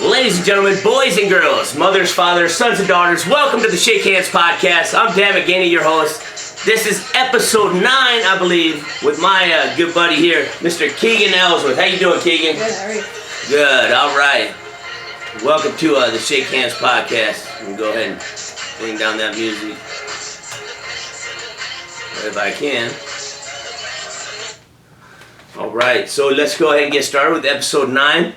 Ladies and gentlemen, boys and girls, mothers, fathers, sons and daughters, welcome to the Shake Hands Podcast. I'm Dan McGinney, your host. This is episode 9, I believe, with my good buddy here, Mr. Keegan Ellsworth. How you doing, Keegan? Good, how are you? Good, all right. Welcome to the Shake Hands Podcast. We'll go ahead and bring down that music if I can. All right, so let's go ahead and get started with episode 9.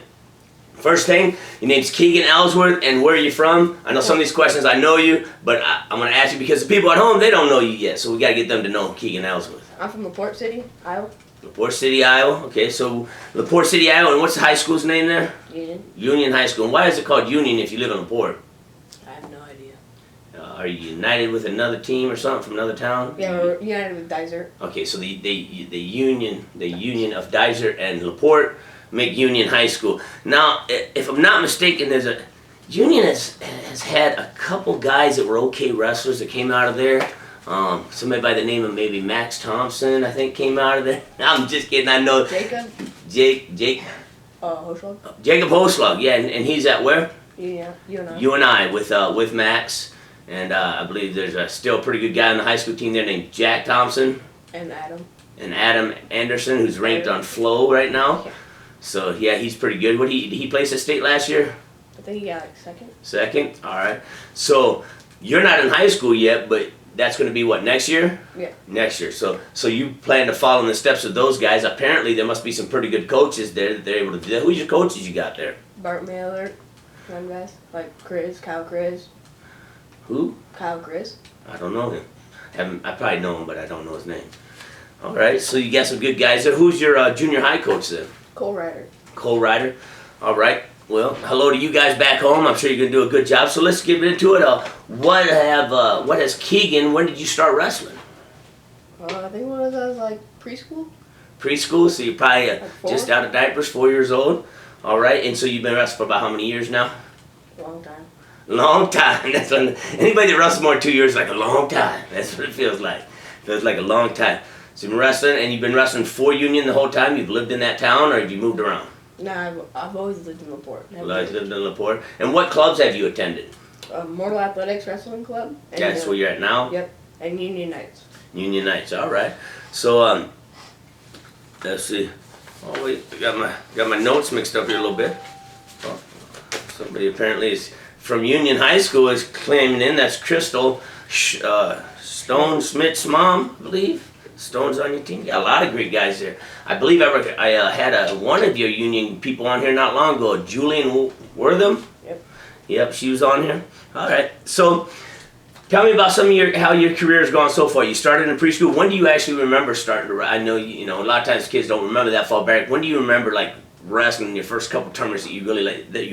First thing, your name's Keegan Ellsworth, and where are you from? I know some of these questions I know you, but I'm going to ask you because the people at home, they don't know you yet, so we got to get them to know Keegan Ellsworth. I'm from Laport City, Iowa. Laport City, Iowa. Okay, so Laport City, Iowa, and what's the high school's name there? Union. Union High School. And why is it called Union if you live in Laport? I have no idea. Are you united with another team or something from another town? Yeah, we're united with Dysart. Okay, so the union of Dysart and Laport make Union High School. Now, if I'm not mistaken, Union has had a couple guys that were okay wrestlers that came out of there. Somebody by the name of maybe Max Thompson, I think, came out of there. I'm just kidding. I know Jacob. Jake. Hoslog. Jacob Hoslog. Yeah, and he's at where? Yeah, UNI. UNI with Max, and I believe there's a still pretty good guy on the high school team there named Jack Thompson. And Adam. And Adam Anderson, who's ranked on Flow right now. Yeah. So yeah, he's pretty good. Did he place at state last year? I think he got like second. Second? Alright. So you're not in high school yet, but that's going to be what, next year? Yeah. Next year. So you plan to follow in the steps of those guys. Apparently there must be some pretty good coaches there that they're able to do that. Who's your coaches you got there? Bart Mailer, them guys. Like Kyle Chris. Who? Kyle Chris. I don't know him. I probably know him, but I don't know his name. Alright, so you got some good guys there. Who's your junior high coach then? Cole Ryder. Cole Ryder. All right. Well, hello to you guys back home. I'm sure you're gonna do a good job. So let's get into it. What has Keegan? When did you start wrestling? I think when I was like preschool. Preschool. So you're probably Like 4? just out of diapers, 4 years old. All right. And so you've been wrestling for about how many years now? Long time. Long time. That's when anybody that wrestles more than 2 years is like a long time. That's what it feels like. Feels like a long time. So you've been wrestling, and you've been wrestling for Union the whole time. You've lived in that town, or have you moved around? No, I've always lived in Laport. Always lived in Laport. And what clubs have you attended? Mortal Athletics Wrestling Club. And, That's where you're at now? Yep. And Union Knights. Union Knights, all right. So, let's see. Oh wait, I got my notes mixed up here a little bit. Oh, somebody apparently is from Union High School is claiming in. That's Crystal Stone Smith's mom, I believe. Stone's on your team. You got a lot of great guys there. I believe I had one of your Union people on here not long ago, Julian Wortham. Yep, she was on here. All right. So, tell me about how your career has gone so far. You started in preschool. When do you actually remember starting to? I know you know a lot of times kids don't remember that far back. When do you remember like wrestling in your first couple tournaments that you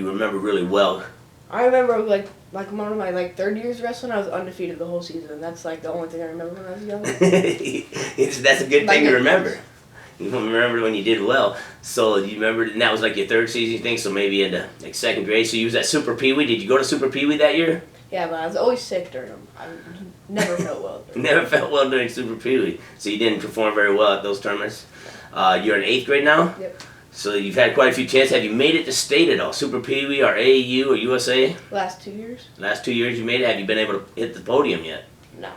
remember really well? I remember like one of my third years wrestling, I was undefeated the whole season. That's like the only thing I remember when I was young. That's a good thing to remember. You remember when you did well. So you remember, and that was like your third season, you think? So maybe into like second grade. So you was at Super Pee Wee. Did you go to Super Pee Wee that year? Yeah, but I was always sick during them. I never felt well. Never felt well during Super Pee Wee. So you didn't perform very well at those tournaments. You're in 8th grade now? Yep. So you've had quite a few chances. Have you made it to state at all? Super Pee Wee or AAU or USA? Last 2 years. Last 2 years you made it. Have you been able to hit the podium yet? No.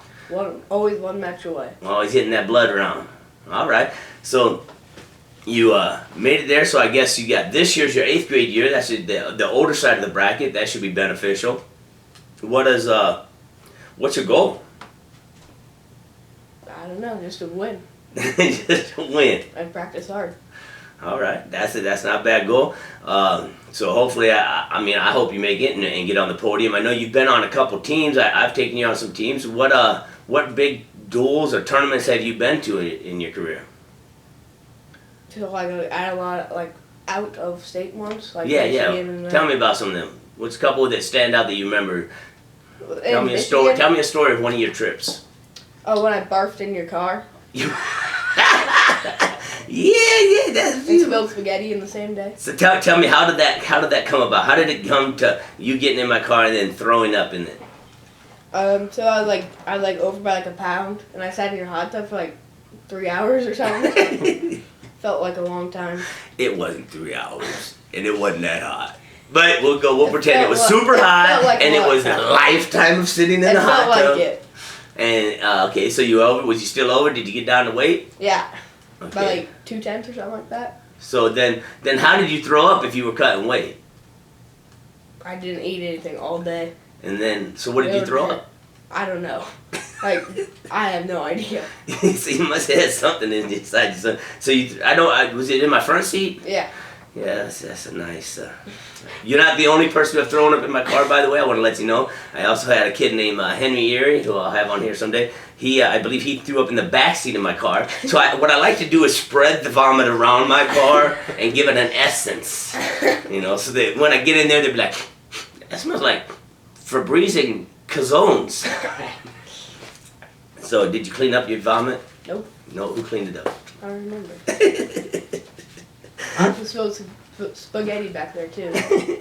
Always one match away. Always hitting that blood round. All right. So you made it there. So I guess you got this year's your 8th grade year. That's the older side of the bracket. That should be beneficial. What's your goal? I don't know. Just to win. Just to win. And practice hard. All right, that's it. That's not a bad goal. So hopefully, I hope you make it and get on the podium. I know you've been on a couple teams. I've taken you on some teams. What big duels or tournaments have you been to in your career? So I had a lot out of state ones. Yeah. Tell me about some of them. What's a couple that stand out that you remember? Tell me a story. Tell me a story of one of your trips. Oh, when I barfed in your car. Yeah, that's beautiful. And spilled spaghetti in the same day. So tell me, how did that come about? How did it come to you getting in my car and then throwing up in it? So I was over by a pound, and I sat in your hot tub for 3 hours or something. Felt like a long time. It wasn't 3 hours, and it wasn't that hot. But we'll pretend it was super hot, like and it was a lifetime of sitting in a hot tub. It felt like it. And okay, so you over? Was you still over? Did you get down to weight? Yeah. Okay. By like 2 tenths or something like that. So then how did you throw up if you were cutting weight? I didn't eat anything all day. And then, so what did you throw up? I don't know. Like, I have no idea. So you must have had something inside you. So was it in my front seat? Yeah. Yeah, that's a nice. You're not the only person who have thrown up in my car, by the way. I want to let you know. I also had a kid named Henry Erie, who I'll have on here someday. I believe he threw up in the back seat of my car. So what I like to do is spread the vomit around my car and give it an essence. So that when I get in there, they'll be like, that smells like Febreze and Cazones. So did you clean up your vomit? Nope. No, who cleaned it up? I don't remember. I spilled some spaghetti back there too.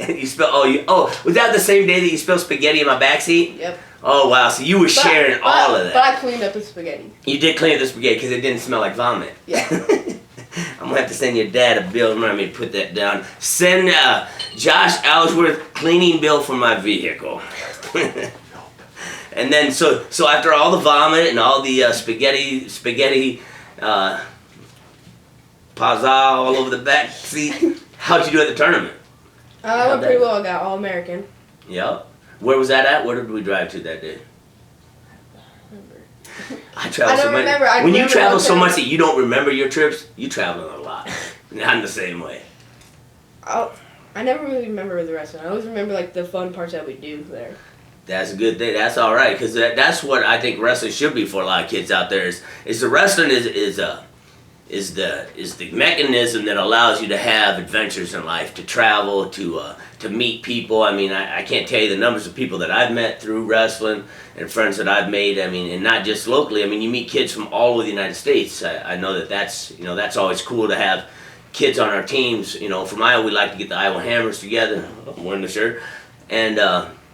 And you spilled, was that the same day that you spilled spaghetti in my backseat? Yep. Oh wow, so you were sharing all of that. But I cleaned up the spaghetti. You did clean up the spaghetti because it didn't smell like vomit. Yeah. I'm going to have to send your dad a bill. Remind me to put that down. Send Josh Elsworth cleaning bill for my vehicle. And then, so after all the vomit and all the spaghetti, pazza all over the back seat, how'd you do at the tournament? I went pretty well. I got All-American. Yep. Where was that at? Where did we drive to that day? I travel so much. Remember. When you travel so much that you don't remember your trips, you travel a lot. Not in the same way. I never really remember the rest of it. I always remember like the fun parts that we do there. That's a good thing. That's all right, because that's what I think wrestling should be for a lot of kids out there. Is the wrestling is the mechanism that allows you to have adventures in life, to travel, to meet people. I mean, I can't tell you the numbers of people that I've met through wrestling and friends that I've made. I mean, and not just locally. I mean, you meet kids from all over the United States. I know that's always cool to have kids on our teams. From Iowa, we like to get the Iowa Hammers together. I'm wearing the shirt, and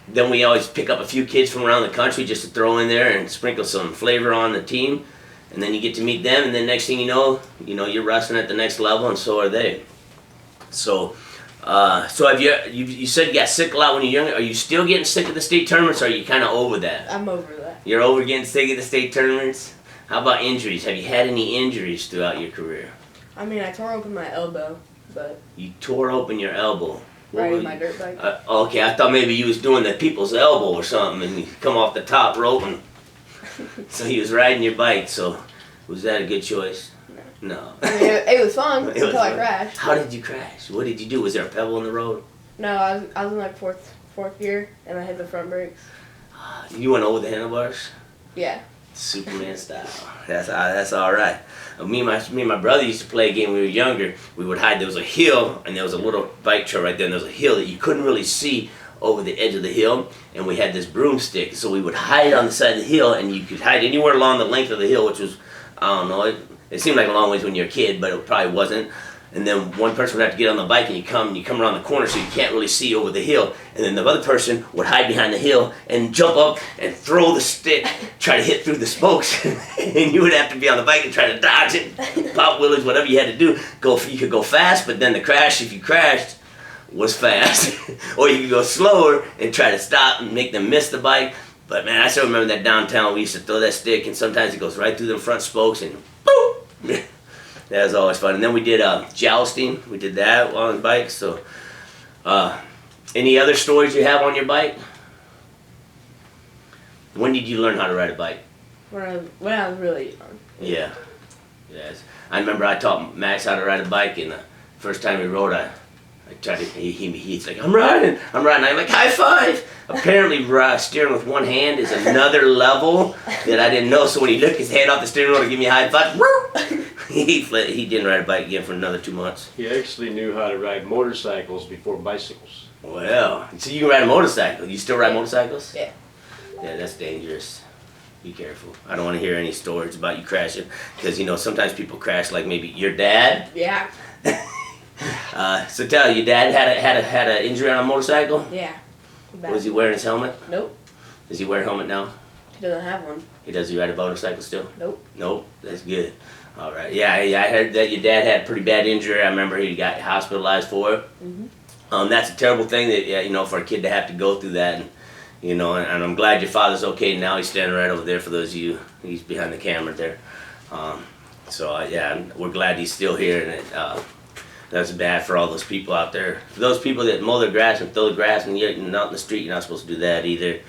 then we always pick up a few kids from around the country just to throw in there and sprinkle some flavor on the team. And then you get to meet them, and then next thing you know, you're wrestling at the next level, and so are they. So have you said you got sick a lot when you're younger. Are you still getting sick at the state tournaments, or are you kind of over that? I'm over that. You're over getting sick at the state tournaments? How about injuries? Have you had any injuries throughout your career? I mean, I tore open my elbow, but... You tore open your elbow? Riding my dirt bike. Okay, I thought maybe you was doing the people's elbow or something, and you come off the top rope, and so he was riding your bike. So was that a good choice? No. I mean, it was fun until I crashed. How did you crash? What did you do? Was there a pebble in the road? No, I was in like fourth gear, and I hit the front brakes. You went over the handlebars? Yeah. Superman style. That's all right. Me and my brother used to play a game when we were younger. We would hide. There was a hill, and there was a little bike trail right there, and there was a hill that you couldn't really see over the edge of the hill, and we had this broomstick. So we would hide on the side of the hill, and you could hide anywhere along the length of the hill, which was, I don't know, it seemed like a long ways when you're a kid, but it probably wasn't. And then one person would have to get on the bike, and you come around the corner so you can't really see over the hill. And then the other person would hide behind the hill and jump up and throw the stick, try to hit through the spokes. And you would have to be on the bike and try to dodge it, pop wheelies, whatever you had to do. You could go fast, but then the crash, if you crashed, was fast. Or you could go slower and try to stop and make them miss the bike. But man, I still remember that downtown, we used to throw that stick, and sometimes it goes right through the front spokes, and boom! That was always fun. And then we did jousting. We did that on the bike. So, any other stories you have on your bike? When did you learn how to ride a bike? When I was really young. Yeah. Yes. I remember I taught Max how to ride a bike, and the first time he rode, I tried to. He's like, I'm riding. I'm like, high five. Apparently, steering with one hand is another level that I didn't know. So when he took his hand off the steering wheel to give me a high five, he didn't ride a bike again for another 2 months. He actually knew how to ride motorcycles before bicycles. Well, so you can ride a motorcycle. You still ride motorcycles? Yeah. Yeah, that's dangerous. Be careful. I don't want to hear any stories about you crashing, because sometimes people crash, like maybe your dad. Yeah. So tell your dad had an injury on a motorcycle? Yeah. Was he wearing his helmet? Nope. Does he wear a helmet now? He doesn't have one. Does he ride a motorcycle still? Nope. Nope. That's good. All right. Yeah, I heard that your dad had a pretty bad injury. I remember he got hospitalized for it. Mhm. That's a terrible thing that, yeah, you know, for a kid to have to go through that. And, you know, and I'm glad your father's okay now. He's standing right over there for those of you. He's behind the camera there. Yeah, we're glad he's still here. And that's bad for all those people out there. For those people that mow their grass and throw the grass and you're not in the street, you're not supposed to do that either.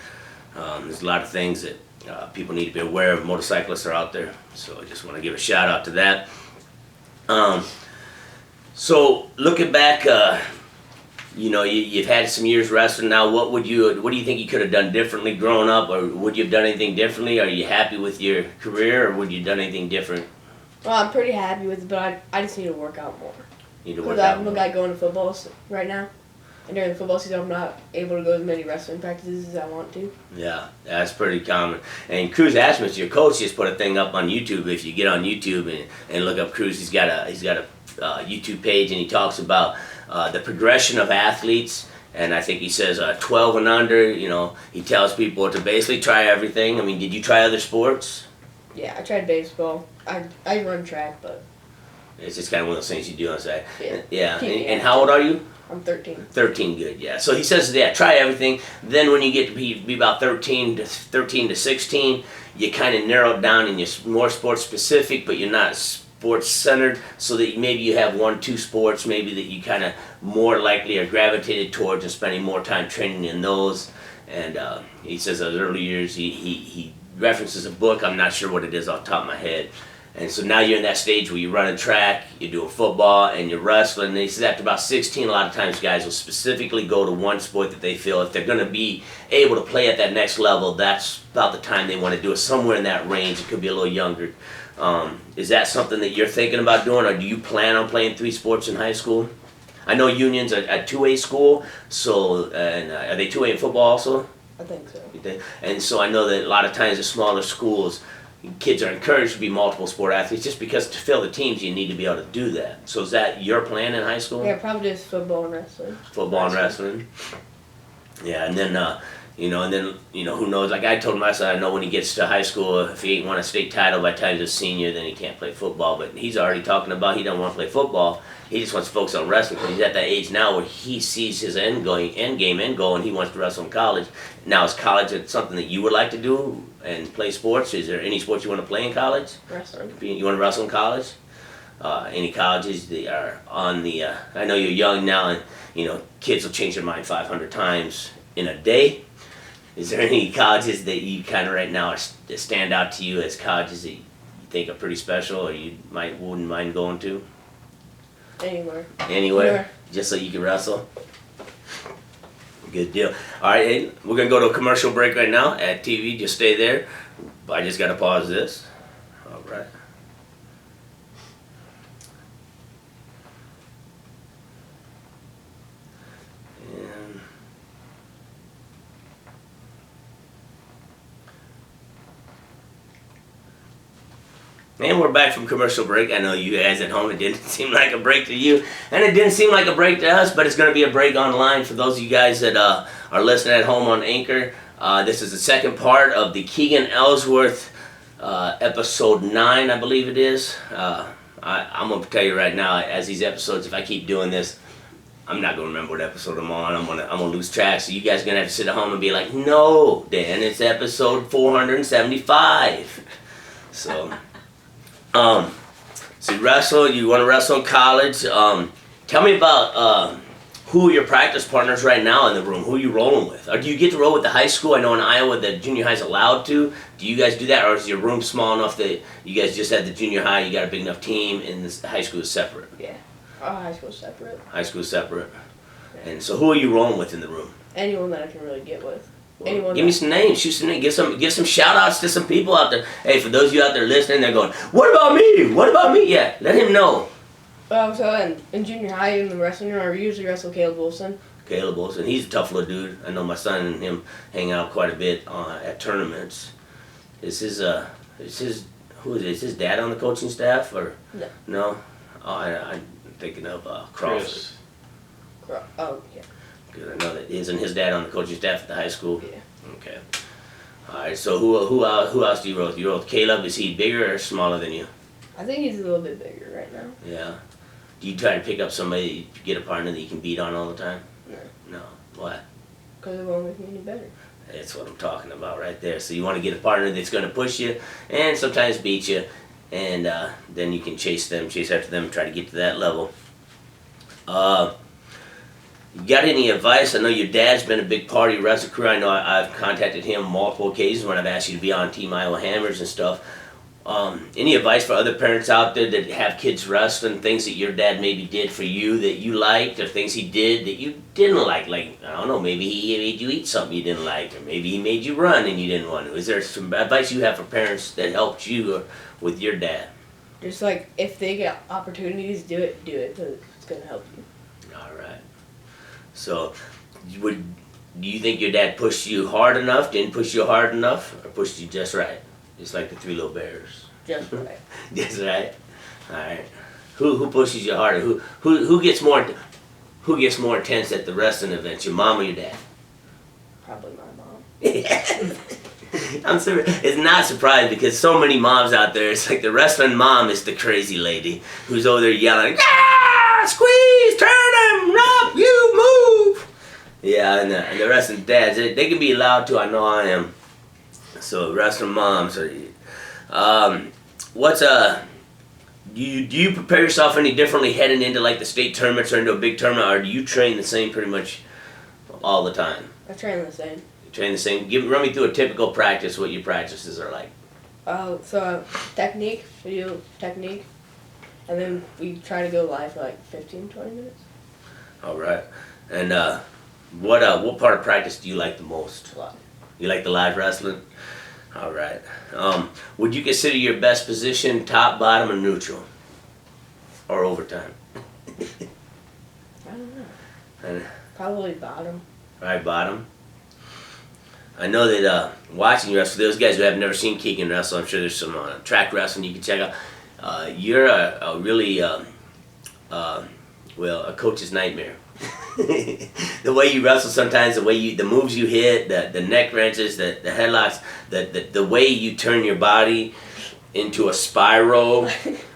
There's a lot of things that people need to be aware of. Motorcyclists are out there. So I just want to give a shout out to that. So looking back, you know, you've had some years wrestling now. What do you think you could have done differently growing up, or would you have done anything differently? Are you happy with your career, or would you have done anything different? Well, I'm pretty happy with it, but I just need to work out more. You need to work Because out I'm a guy going to football right now, and during the football season, I'm not able to go as many wrestling practices as I want to. Yeah, that's pretty common. And Cruz Ashmus, your coach, just put a thing up on YouTube. If you get on YouTube and look up Cruz, he's got a YouTube page, and he talks about the progression of athletes. And I think he says 12 and under. You know, he tells people to basically try everything. I mean, did you try other sports? Yeah, I tried baseball. I run track, but It's just kind of one of those things you do on the side. Yeah. Yeah. And how old are you? I'm 13. 13, good, yeah. So he says, yeah, try everything. Then when you get to be about 13 to 16, you kind of narrow it down and you're more sports specific, but you're not sports centered, so that maybe you have 1-2 sports maybe that you kind of more likely are gravitated towards and spending more time training in those. And he says in early years, he references a book. I'm not sure what it is off the top of my head. And so now you're in that stage where you're running track, you're doing football, and you're wrestling. And he says after about 16, a lot of times guys will specifically go to one sport that they feel if they're going to be able to play at that next level, that's about the time they want to do it. Somewhere in that range, it could be a little younger. Is that something that you're thinking about doing, or do you plan on playing 3 sports in high school? I know Union's a 2A school, so and are they 2A in football also? I think so. And so I know that a lot of times the smaller schools, kids are encouraged to be multiple sport athletes just because to fill the teams you need to be able to do that. So is that your plan in high school? Yeah, probably just football and wrestling. Football and wrestling. Yeah, and then who knows? Like I told my son, I know when he gets to high school, if he ain't won a state title by the time he's a senior, then he can't play football. But he's already talking about he don't want to play football. He just wants to focus on wrestling because he's at that age now where he sees his end goal, and he wants to wrestle in college. Now, is college something that you would like to do and play sports? Is there any sports you want to play in college? Wrestling. You want to wrestle in college? Any colleges that are on the? I know you're young now, and you know kids will change their mind 500 times in a day. Is there any colleges that you kind of right now that stand out to you as colleges that you think are pretty special, or you wouldn't mind going to? Anywhere. Anywhere? Just so you can wrestle? Good deal. All right, hey, we're going to go to a commercial break right now at TV. Just stay there. I just got to pause this. All right. And we're back from commercial break. I know you guys at home, it didn't seem like a break to you, and it didn't seem like a break to us, but it's going to be a break online for those of you guys that are listening at home on Anchor. This is the second part of the Keegan Ellsworth episode 9, I believe it is. I'm going to tell you right now, as these episodes, if I keep doing this, I'm not going to remember what episode I'm on. I'm gonna lose track, so you guys are going to have to sit at home and be like, no, Dan, it's episode 475. So... so you want to wrestle in college. Tell me about who are your practice partners right now in the room. Who are you rolling with? Or do you get to roll with the high school? I know in Iowa the junior high is allowed to. Do you guys do that, or is your room small enough that you guys just had the junior high, you got a big enough team, and the high school is separate? Yeah. High school's separate. High school's separate. Yeah. And so who are you rolling with in the room? Anyone that I can really get with. Well, give me some names. Shoot some names. Give some shout outs to some people out there. Hey, for those of you out there listening, they're going, what about me? What about me? Yeah, let him know. So in junior high in the wrestling room, I usually wrestle Caleb Wilson. Caleb Wilson. He's a tough little dude. I know my son and him hang out quite a bit at tournaments. Is his his dad on the coaching staff or No? No. Oh, I'm thinking of Crawford. Chris. Oh yeah. Good. I know that isn't his dad on the coaching staff at the high school. Yeah. Okay. All right. So who else do you roll with? You roll with Caleb. Is he bigger or smaller than you? I think he's a little bit bigger right now. Yeah. Do you try to pick up somebody to get a partner that you can beat on all the time? No. No. Why? Because it won't make me any better. That's what I'm talking about right there. So you want to get a partner that's going to push you and sometimes beat you, and then you can chase after them, try to get to that level. You got any advice? I know your dad's been a big part of your wrestling career. I know I've contacted him multiple occasions when I've asked you to be on Team Iowa Hammers and stuff. Any advice for other parents out there that have kids wrestling, things that your dad maybe did for you that you liked, or things he did that you didn't like? Like, I don't know, maybe he made you eat something you didn't like, or maybe he made you run and you didn't want to. Is there some advice you have for parents that helped you or with your dad? Just like, if they get opportunities, do it, because it's going to help you. All right. So, do you think your dad pushed you hard enough, didn't push you hard enough, or pushed you just right? Just like the Three Little Bears. Just right. Just right. All right. Who pushes you harder? Who gets more intense at the wrestling events? Your mom or your dad? Probably my mom. I'm sorry. It's not surprising because so many moms out there. It's like the wrestling mom is the crazy lady who's over there yelling, "Ah, squeeze, turn him, up, you move." Yeah, and the wrestling dads, they can be loud too. I know I am. So wrestling moms are. Do you prepare yourself any differently heading into like the state tournaments or into a big tournament, or do you train the same pretty much all the time? I train the same. You train the same. Run me through a typical practice. What your practices are like. So technique, video technique, and then we try to go live for like 15, 20 minutes. All right. And what part of practice do you like the most? Live. You like the live wrestling? All right. Would you consider your best position top, bottom, or neutral? Or overtime? I don't know. And, Probably bottom. right, bottom. I know that watching you wrestle, those guys who have never seen Keegan wrestle, I'm sure there's some track wrestling you can check out. You're a really, a coach's nightmare. The way you wrestle sometimes, the moves you hit, the neck wrenches, the headlocks, the way you turn your body into a spiral,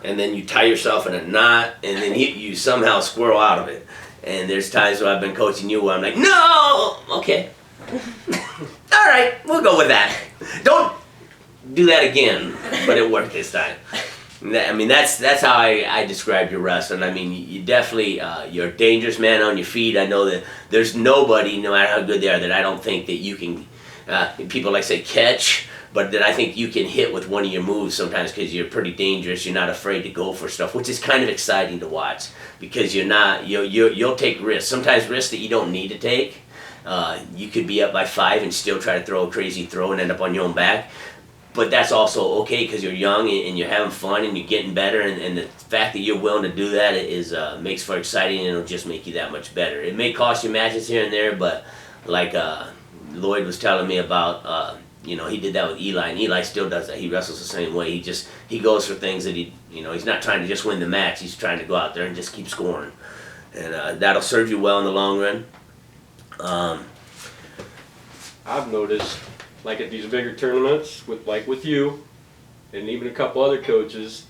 and then you tie yourself in a knot, and then you somehow squirrel out of it. And there's times where I've been coaching you where I'm like, no, okay, all right, we'll go with that. Don't do that again, but it worked this time. I mean, that's how I describe your wrestling. I mean, you definitely, you're a dangerous man on your feet. I know that there's nobody, no matter how good they are, that I don't think that you can, people like say catch, but that I think you can hit with one of your moves sometimes because you're pretty dangerous. You're not afraid to go for stuff, which is kind of exciting to watch because you'll take risks. Sometimes risks that you don't need to take. You could be up by 5 and still try to throw a crazy throw and end up on your own back. But that's also okay because you're young and you're having fun and you're getting better, and the fact that you're willing to do that is makes for exciting, and it'll just make you that much better. It may cost you matches here and there, but like Lloyd was telling me about, he did that with Eli, and Eli still does that. He wrestles the same way. He goes for things that he's not trying to just win the match. He's trying to go out there and just keep scoring, and that'll serve you well in the long run. I've noticed, like at these bigger tournaments, with you, and even a couple other coaches,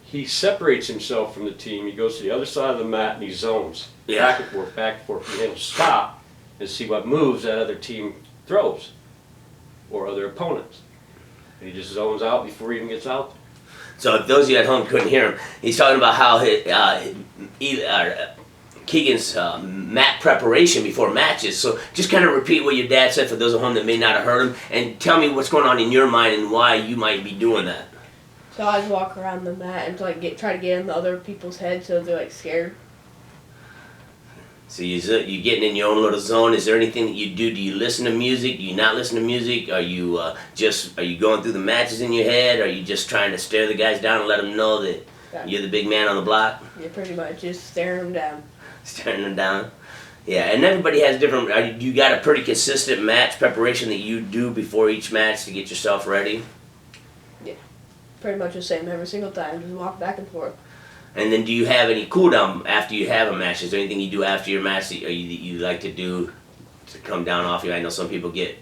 he separates himself from the team. He goes to the other side of the mat and he zones. Yeah. Back and forth. And he'll stop and see what moves that other team throws or other opponents. And he just zones out before he even gets out there. So if those of you at home couldn't hear him, he's talking about how Keegan's mat preparation before matches. So just kind of repeat what your dad said for those at home that may not have heard him, and tell me what's going on in your mind and why you might be doing that. So I just walk around the mat and try to get in the other people's heads so they're like scared. So you're getting in your own little zone. Is there anything that you do? Do you listen to music? Do you not listen to music? Are you going through the matches in your head? Are you just trying to stare the guys down and let them know that you're the big man on the block? Yeah, pretty much just staring them down. Staring them down. Yeah, and everybody has different. You got a pretty consistent match preparation that you do before each match to get yourself ready. Yeah, pretty much the same every single time. Just walk back and forth. And then do you have any cool down after you have a match? Is there anything you do after your match that you like to do to come down off you? I know some people get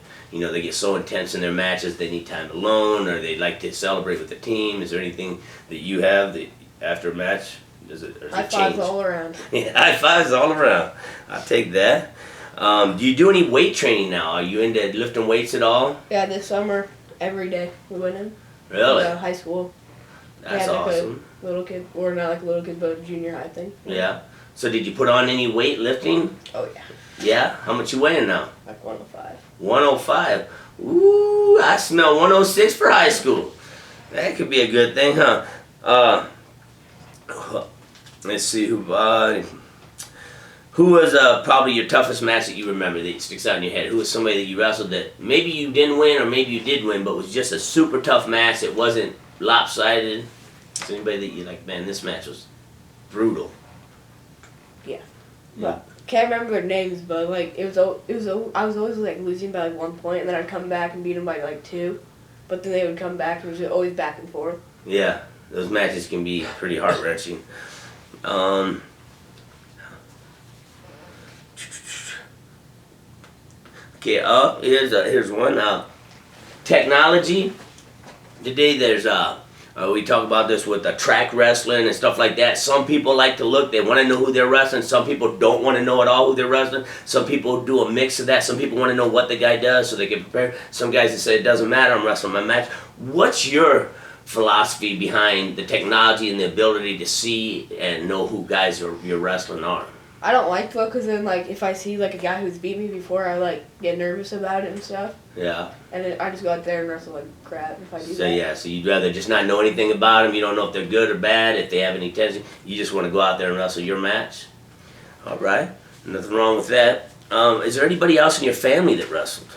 so intense in their matches they need time alone, or they like to celebrate with the team. Is there anything that you have that after a match Is it High changed? fives all around. Yeah, high fives all around. I'll take that. Do you do any weight training now? Are you into lifting weights at all? Yeah, this summer, every day we went in. Really? High school. That's had, like, awesome. a little kid, or not like a little kid, but a junior high thing. Yeah. So did you put on any weight lifting? Oh yeah. Yeah. How much you weighing now? Like 105. 105. Ooh, I smell 106 for high school. That could be a good thing, huh? Let's see who was probably your toughest match that you remember that sticks out in your head? Who was somebody that you wrestled that maybe you didn't win or maybe you did win, but was just a super tough match? It wasn't lopsided. Is anybody that you like? Man, this match was brutal. Yeah. But can't remember their names, but like I was always like losing by like 1 point, and then I'd come back and beat them by like 2, but then they would come back and it was always back and forth. Yeah, those matches can be pretty heart wrenching. Okay, here's one. Technology. Today there's we talk about this with the track wrestling and stuff like that. Some people like to look, they want to know who they're wrestling. Some people don't want to know at all who they're wrestling. Some people do a mix of that. Some people want to know what the guy does so they can prepare. Some guys that say, it doesn't matter, I'm wrestling my match. What's your philosophy behind the technology and the ability to see and know who guys you're wrestling are? I don't like to, because then like if I see like a guy who's beat me before, I like get nervous about it and stuff. Yeah. And then I just go out there and wrestle like crap if I do So that. yeah, so you'd rather just not know anything about them. You don't know if they're good or bad, if they have any tension. You just want to go out there and wrestle your match. All right, nothing wrong with that. Is there anybody else in your family that wrestled?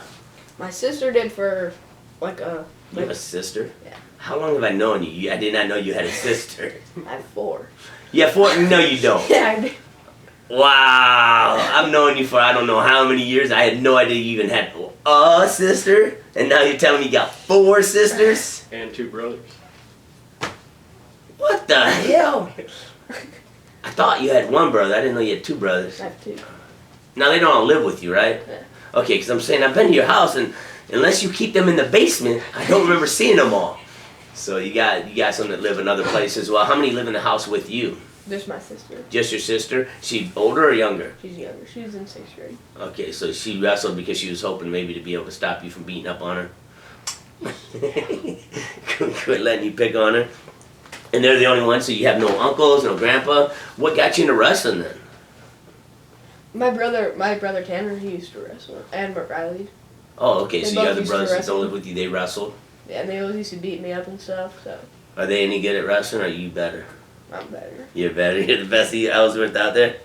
My sister did for like a. You have a sister? Yeah. How long have I known you? I did not know you had a sister. I have 4. You have 4? No, you don't. Yeah, I do. Wow, I've known you for I don't know how many years. I had no idea you even had a sister, and now you're telling me you got 4 sisters? And 2 brothers. What the hell? I thought you had 1 brother. I didn't know you had 2 brothers. I have 2. Now they don't all live with you, right? Yeah. Okay, because I'm saying I've been to your house, and unless you keep them in the basement, I don't remember seeing them all. So you got some that live in other places. Well, how many live in the house with you? There's my sister. Just your sister? She older or younger? She's younger. She's in 6th grade. Okay, so she wrestled because she was hoping maybe to be able to stop you from beating up on her. Quit letting you pick on her. And they're the only ones, so you have no uncles, no grandpa. What got you into wrestling then? My brother Tanner, he used to wrestle, and Riley. Oh, okay, They so both your other used to brothers that wrestle. don't live with you, they wrestled. Yeah, and they always used to beat me up and stuff. So Are they any good at wrestling, or are you better? I'm better. You're better. You're the best Elsworth out there.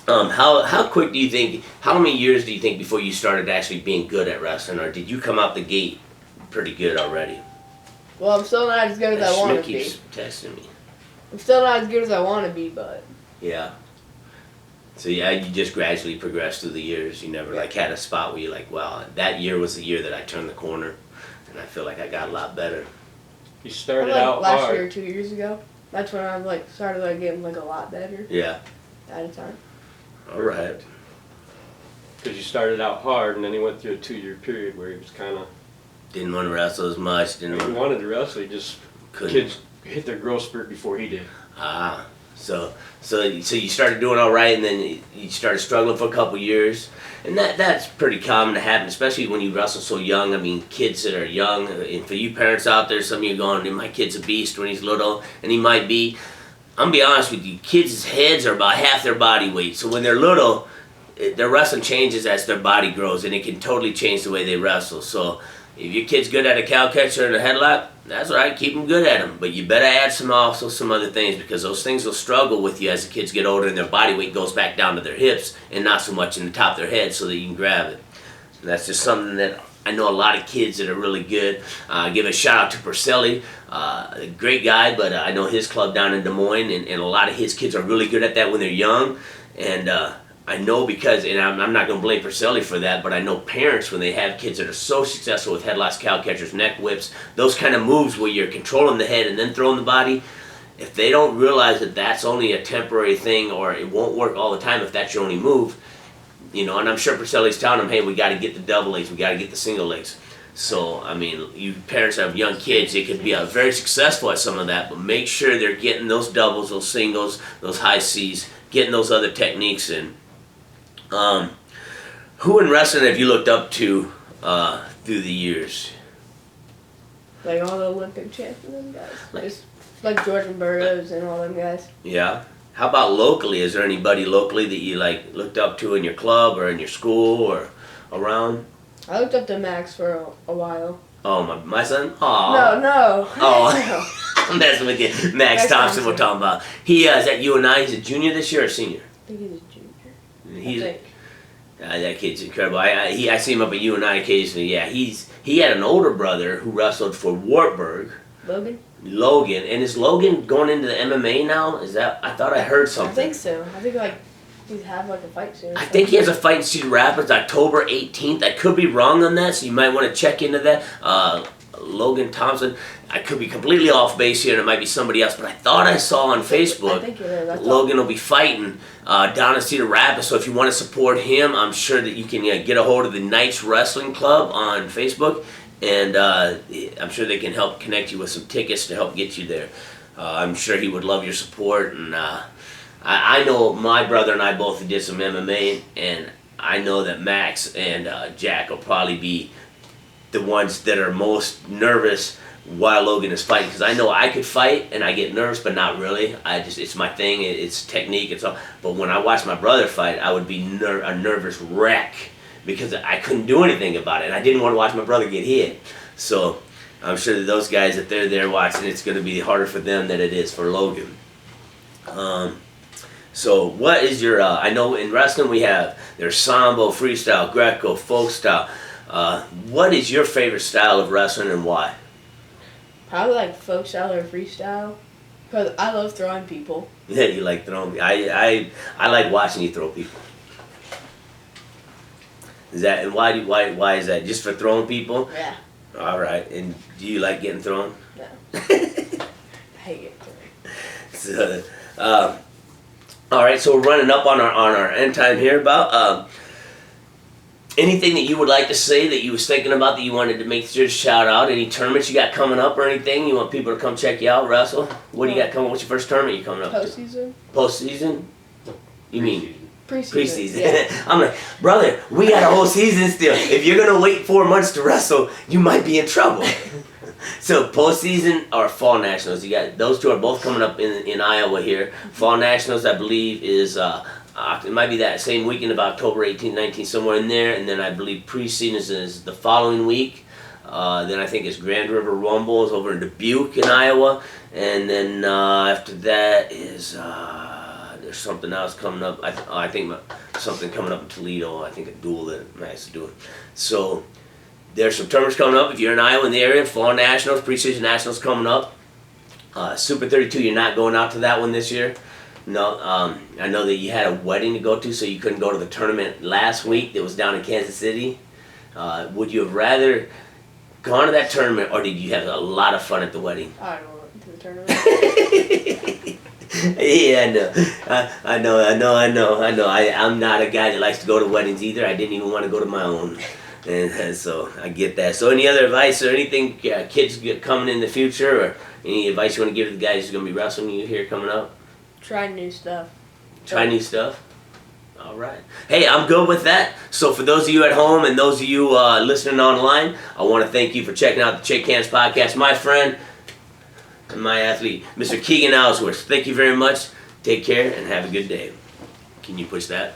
How quick do you think? How many years do you think before you started actually being good at wrestling, or did you come out the gate pretty good already? Well, I'm still not as good as I want Schmidt to be. keeps texting me. I'm still not as good as I want to be, but Yeah. So yeah, you just gradually progressed through the years. You never like had a spot where you're like, wow, that year was the year that I turned the corner, and I feel like I got a lot better. You started like out last hard. year or 2 years ago. That's when I like started like getting like a lot better Yeah. at a time. All right. Because you started out hard, and then he went through a 2-year period where he was kind of. Didn't want to wrestle as much. He Didn't want. wanted to wrestle, he just. Couldn't. Kids hit their growth spurt before he did. Ah. So you started doing all right, and then you started struggling for a couple years, and that's pretty common to happen, especially when you wrestle so young. I mean, kids that are young, and for you parents out there, some of you are going, my kid's a beast when he's little, and he might be. I'm gonna be honest with you, kids' heads are about half their body weight, so when they're little, their wrestling changes as their body grows, and it can totally change the way they wrestle. So if your kid's good at a cow catcher and a headlock, that's all right, keep them good at them. But you better add some other things, because those things will struggle with you as the kids get older and their body weight goes back down to their hips and not so much in the top of their head so that you can grab it. And that's just something that I know a lot of kids that are really good. Give a shout out to Perselli, a great guy, but I know his club down in Des Moines, and a lot of his kids are really good at that when they're young. And I know because, and I'm not going to blame Perselli for that, but I know parents, when they have kids that are so successful with headlocks, cow catchers, neck whips, those kind of moves where you're controlling the head and then throwing the body, if they don't realize that that's only a temporary thing, or it won't work all the time if that's your only move, and I'm sure Perselli's telling them, hey, we got to get the double legs, we got to get the single legs. So, I mean, you parents have young kids, they could be very successful at some of that, but make sure they're getting those doubles, those singles, those high C's, getting those other techniques in. Who in wrestling have you looked up to through the years? Like all the Olympic champion guys. Just like Jordan Burroughs and all them guys. Yeah. How about locally? Is there anybody locally that you like looked up to in your club or in your school or around? I looked up to Max for a while. Oh, my son? Aw. No. Oh, I'm messing with you. Max Thompson we're talking about. He is at UNI. He's a junior this year or senior? I think he's a junior. He's, I think. that kid's incredible. I see him up at UNI occasionally. Yeah, he had an older brother who wrestled for Wartburg. Logan. And is Logan going into the MMA now? Is that? I thought I heard something. I think so. I think like he's have like a fight soon. I think he has a fight in Cedar Rapids October 18th. I could be wrong on that, so you might want to check into that. Logan Thompson. I could be completely off base here, and it might be somebody else, but I thought I saw on Facebook I think it is. Logan will be fighting down in Cedar Rapids. So if you want to support him, I'm sure that you can get a hold of the Knights Wrestling Club on Facebook, and I'm sure they can help connect you with some tickets to help get you there. I'm sure he would love your support, and I know my brother and I both did some MMA, and I know that Max and Jack will probably be the ones that are most nervous while Logan is fighting, because I know I could fight and I get nervous, but not really. It's my thing. It's technique. It's all. But when I watched my brother fight, I would be a nervous wreck because I couldn't do anything about it, and I didn't want to watch my brother get hit. So I'm sure that those guys, if they're there watching, it's going to be harder for them than it is for Logan. So what is your? I know in wrestling there's sambo, freestyle, Greco, folk style. What is your favorite style of wrestling and why? Probably like folk style or freestyle, because I love throwing people. Yeah, you like throwing. I like watching you throw people. Is that and why is that? Just for throwing people? Yeah. All right. And do you like getting thrown? No. I hate getting thrown. So, all right. So we're running up on our end time here. About anything that you would like to say that you was thinking about that you wanted to make sure to shout out? Any tournaments you got coming up or anything? You want people to come check you out, wrestle? What do you got coming? What's your first tournament you coming up Postseason. to? Postseason? You mean? Preseason. Yeah. I'm like, brother, we got a whole season still. If you're going to wait 4 months to wrestle, you might be in trouble. So postseason or fall nationals, you got those two are both coming up in Iowa here. Fall nationals, I believe, is it might be that same weekend of October 18th, 19th, somewhere in there. And then I believe preseason is the following week. Then I think it's Grand River Rumble is over in Dubuque in Iowa. And then after that is there's something else coming up. I think something coming up in Toledo. I think a duel that has to do it. So there's some tournaments coming up. If you're in Iowa in the area, fall nationals, preseason nationals coming up. Super 32, you're not going out to that one this year. No, I know that you had a wedding to go to, so you couldn't go to the tournament last week that was down in Kansas City. Would you have rather gone to that tournament, or did you have a lot of fun at the wedding? I don't went to the tournament. Yeah, I know. I'm not a guy that likes to go to weddings either. I didn't even want to go to my own. And so I get that. So any other advice or anything kids get coming in the future, or any advice you want to give to the guys who's going to be wrestling you here coming up? Try new stuff. Try new stuff? All right. Hey, I'm good with that. So for those of you at home and those of you listening online, I want to thank you for checking out the Shake Hands Podcast. My friend and my athlete, Mr. Keegan Ellsworth. Thank you very much. Take care and have a good day. Can you push that?